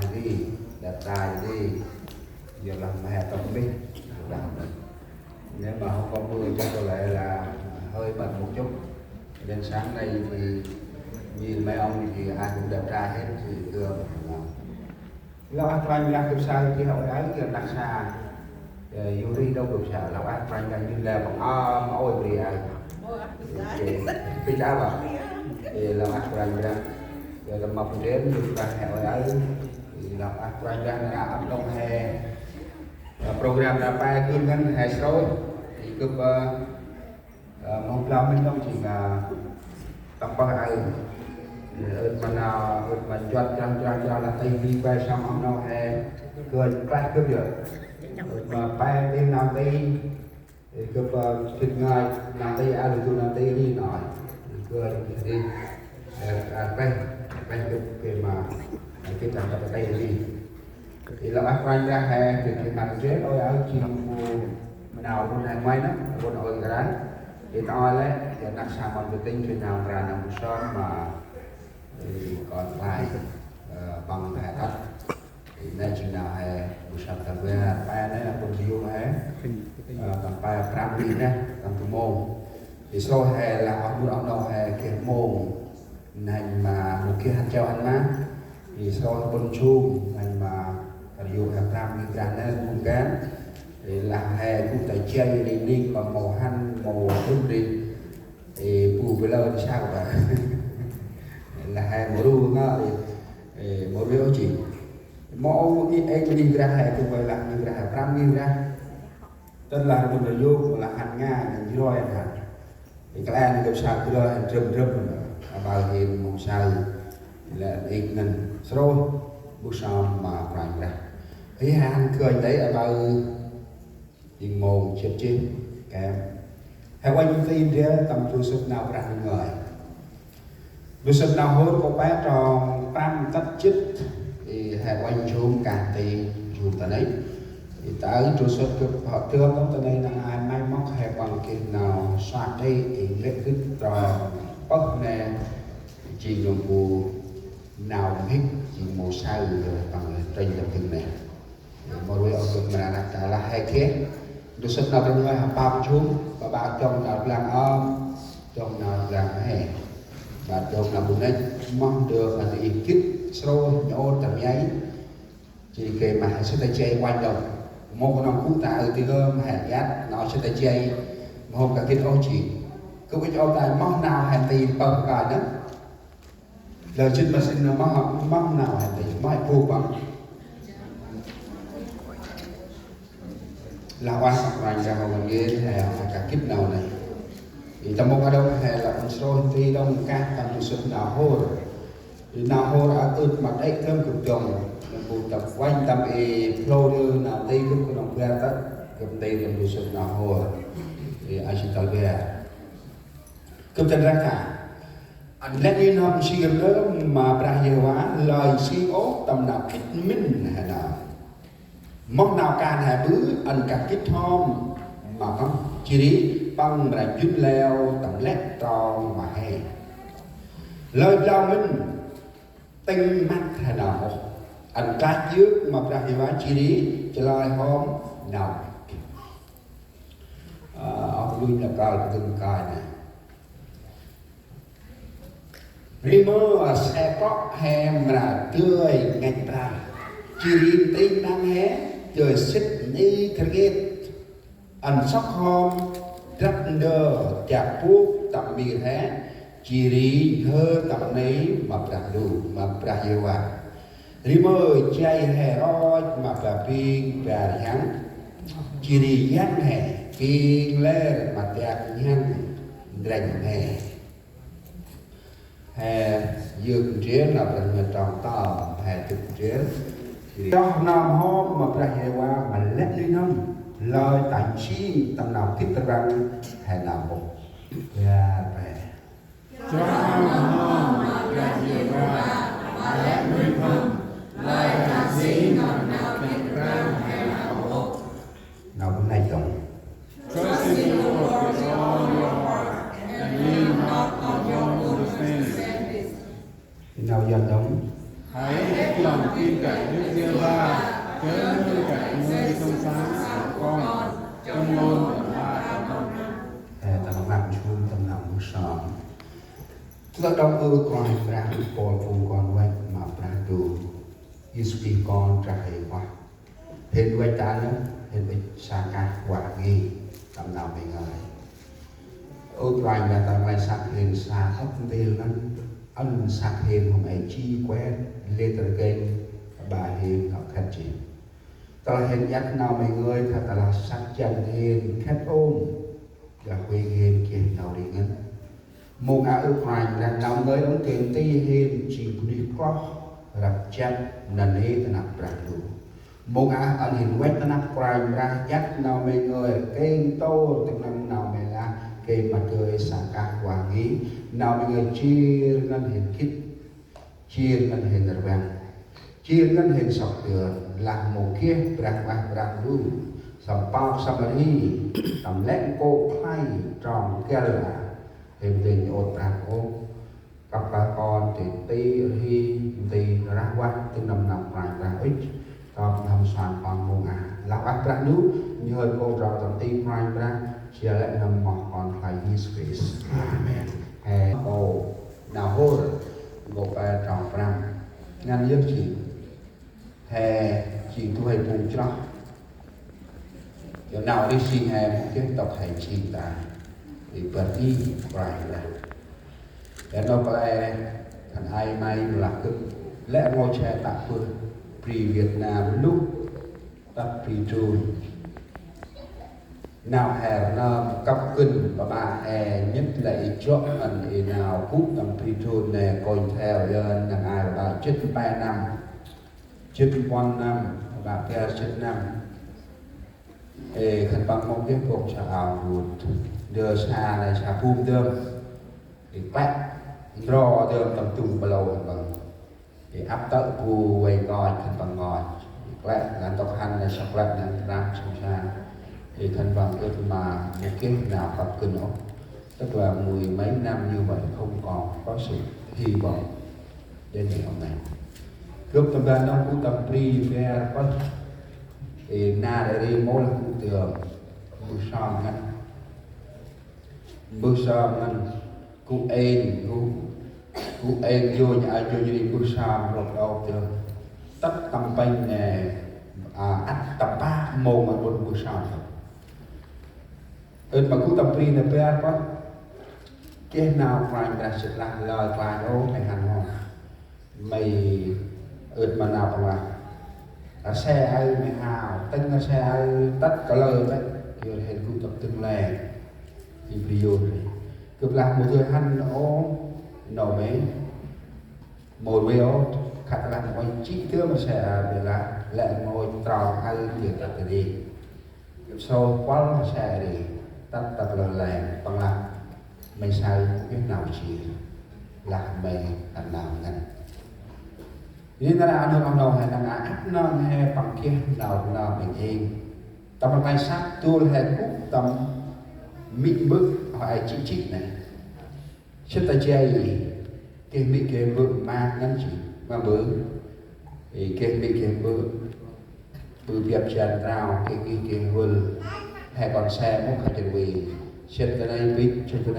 thì đi đẹp trai thì đi giờ làm hè tổng binh làm nếu mà không có mưa chắc có lẽ là hơi bận một chút nên sáng nay thì nhìn mấy ông thì ai cũng đẹp trai hết thì thường lâu ăn quanh ra cấp sai cái hội ấy kia đặc xa vô đi đâu được sợ lâu ăn quanh ra như là bằng ôi vì ai cái cháu bảo thì lâu ăn quanh ra rồi là mọc đến được và hội ấy thì lâu ăn quanh ra là ấp đông hè program đã bay cương ngân hè rồi thì cướp mong lao bên trong chỉ là tập bao ai mà nào mà cho là tay đi bay xong ông đâu hè cười quay cướp được mà bay bên nào đi thì cướp thịt ngay nào đi ăn được nào đi đi nói cười đi bay cướp cái mà cái làm tập tay đi thì là bác quanh ra hè thì cái mặt chết ôi ở chim nào luôn này quay đó luôn ơi cái đấy thì tôi lấy cái đặc sản bằng cái tinh truyền nào ra nằm son mà thì còn lại bằng thẻ thật thì đây chỉ nào hè buổi sáng tập về ba đấy là con chiếu hết còn ba pram đi đấy còn thủ môn thì sau hè là ông đâu hè cái môn này mà một kia hạt treo ăn má thì sau con chu này mà dù là làm những cái này cũng kém thì làm hè cũng tại chơi đi đi còn màu hanh màu đúng đi thì bù với lời thì sao vậy là hè mùa đu nó thì mỗi việc chỉ mẫu cái anh đi ra hè cũng phải làm như ra làm như ra tức là một người vô là hành nga mình rồi hành thì các anh được sao cứ rồi hành râm râm bao nhiêu một sao là ít nên rồi buổi sáng mà phải ra thấy han cười đấy ở bao nhìn mồm chết chết kém theo anh tin thế tầm tu sức nào ra người tu sức nào hốt có bé tròn tam tất chất thì theo anh chung càng thì dù ta đấy thì tới tu sức họ thương không ta đây là ai may móc hay bằng kia nào soạt đây thì rất cứ tròn bất nè chỉ dùng phù nào hết chỉ một sao rồi bằng trên lập từng này mọi người ở cùng là hai khía được sắp nào bên ngoài ba chúng và ba trong nào làm ôm trong nào làm hè và trong nào cũng nên mong được là thì kích sâu nhô tầm giấy chỉ kể mà sẽ tay chơi quanh đồng một con ông cú tạ ở từ hôm hẹn giác nó sẽ tay chơi một cả cái ô chỉ cứ biết ông ta mong nào hẹn tiền bằng cả đó lời trên mà xin là mong nào hẹn tiền mai vô bằng là oan hoàng ra hồ gần ghê hè cả kiếp nào này thì trong một đâu hè là một số thì đông ca tam tu sinh nào hô thì nào hô đã ướt mặt ấy thơm cực trồng một tập quanh tâm e flow đưa nào tây cũng có đồng ra tất cầm tây tam tu sinh nào hô thì ai xin tới về cầm chân ra cả anh lấy đi nó suy nghĩ đó mà ra nhiều quá lời suy ố tầm nào kích minh hay nào mong nào càng hà bứ anh cả kích thom mà không chỉ đi bằng là chuyên leo tầm lét tròn mà hè lời lao minh tinh mắt hà nào anh cá trước mà ra hiệu chỉ đi cho lời hôm nào ông lui là coi từng coi này Rimo sẽ có hem là tươi ngành ra chỉ đi tinh năng hé trời xích ni khét anh sóc hôm rất đơ chặt phúc tầm bì thế chỉ đi hơi tầm này mà đặt đủ mà đặt hiệu quả đi mơ chay hè roi mà là pin và nhắn chỉ đi nhắn hè pin lên mà đẹp nhắn đành hè dương chiến là mình tròn to hè thực chiến trong năm hôm mà ra hệ qua mà lét đi năm lời tạnh chi tầm nào tiếp tục rằng hệ nào một ya về trong năm hôm mà ra hệ qua mà lét đi năm lời tạnh chi tầm nào tiếp tục rằng hệ nào một nào bên này tổng Trust in the Lord with all your heart and lean not on your understanding. nào dân giống Hãy hết lòng tin cậy Đức Giê-hô-va chớ nuôi cậy nơi trong sáng của con trong ngôn của ba con. Tầm làm chuông tầm lòng sòn Tất đông ư con ra bồi phù con quay mà ra đủ Ispi con ra hệ qua Hình quay ta nữa Hình bị xa ca quả nghi Tầm nào mình ngời Ư con là tầm lại sắc hình xa hấp tiêu lắm Ân sắc hình hôm ấy chi quen Lê tờ kênh Bà hình họ khát chị Tờ hình dắt nào mình ngơi Thật là sắc chân hình khát ôn Là huy hình kia nào đi ngân Môn á ước hoành là nào người ông tiền ti hình chỉ đi có Rập chân nần hê ta nạp rạc đủ Môn á ẩn hình quét ta nạp hoành ra dắt nào mình người kênh tô Tức năm nào mình là kênh mặt cười xả các hoàng ý Nào mình người chia ngân hình kít Chia ngân hình rạc vàng Chia ngân hình sọc đường Lạc mô kia rạc đủ Sầm bao sầm đi Sầm lẽn cô thay tròn kia là Thêm tình ột rạc ô Các bà con thì tí thì ra quan Tức nằm ra ít Trong nằm soàn con mô ngã Lạc ác ra nú Như hơi cô rõ tầm tí prime ra Chia lại nằm mọc con phải his face Amen Hè ô Nào hô rồi Ngộ bà tròn rằm Ngăn giấc chị Hè chị thu hay bùng cho Giờ nào đi xin hè một cái tộc hành trình ta Thì bật đi phải là Để nó có lẽ Thằng ai may là cực Lẽ ngôi trẻ tạ phương Pri Việt Nam lúc Tắc Pri Trùn Nào hè nó cấp kinh Và bà hè nhất lại chốt Mình thì nào cút nằm Pri Trùn này Coi theo lên Thằng ai là bà chết 3 năm Chết 1 năm Bà kia chết năm Khẩn bằng mong tiếp tục trả ảo hụt Đưa xa này xa phùm đương Thì quét Rò đương tầm tùng bà lâu bằng Thì áp tợ phù quay ngòi khẩn bằng ngòi Thì quét là tộc hành này sọc lệnh này ra xong xa Thì khẩn bằng ước mà một kiếp nào gặp cân ổ Tức là 10 mấy năm như vậy không còn có sự hy vọng Đến ngày hôm nay Cướp tâm đoàn nó cũng tầm tri về có Thì na để đi mô là cũng tường Bưu xòm ngân Bưu xòm ngân Cụ ên vô nhà vô như đi bưu xòm Rồi đâu tường Tất tâm bánh nè Ất tập ba mô mà bốn bưu xòm Ơn mà cũng tâm tri nè bé có Cái nào phải ra sự là lời phải ô mày hành hồn Mày ơn mà nào phải xe ai mày hào tên là xe ai tất cả lời đấy thì hiện cũng tập từng lè thì video này cực lạc một thời hắn nó mấy một video khát là một chi tiết mà sẽ để là lại ngồi tròn ai việc tập đi sau quá xe đi tất tập lời lè bằng là mình sai biết nào chỉ là mình làm nào ngăn Nên là anh ông nào hay là áp nâng hay bằng kia nào mình yên Tâm tay sát tôi hay cúc tâm mịn bức hỏi chị này Chất ta chê gì Cái mịn kia bức ma ngắn chị mà bữa Thì cái mịn kia bức Bữa việc tràn rào cái kia hôn Hay còn xe mốc hay chân quỳ Chất ta đây biết